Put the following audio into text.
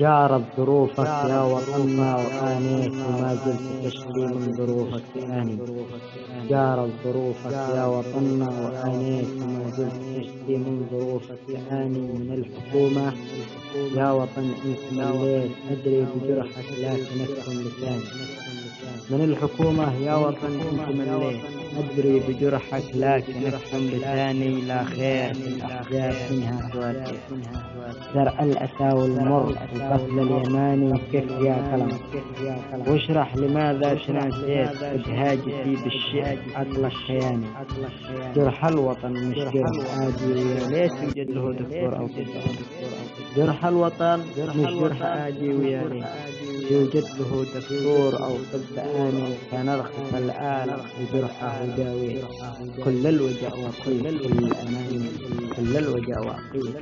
جارت ظروفك يا وطننا وآنيت وما زلت تشكي من ظروفك تآني. جارت ظروفك يا وطننا وآنيت وما زلت تشكي من ظروفك تآني. من الحكومة يا وطن انت مليت، أدري بجرحك لكن اكتم لساني. من الحكومة يا وطن انت مليت، أدري بجرحك لكن اكتم لساني. لا خير في الأحزاب منها تواتي، زرع الأسى والمر القتل اليماني. كيف يا كلام واشرح لماذا تناسيت إبهاجتي بالشعر عقلك كياني. جرح الوطن مش جرح عادي، ويا ليت يوجد له دكتور أو طبيب. جرح الوطن مش جرح عادي، ويا ليت يوجد له دكتور أو طب آني. كان أرخص الآن بجرحه يداويه، كل الوجع وقيل كل الأماني، كل الوجع وقيل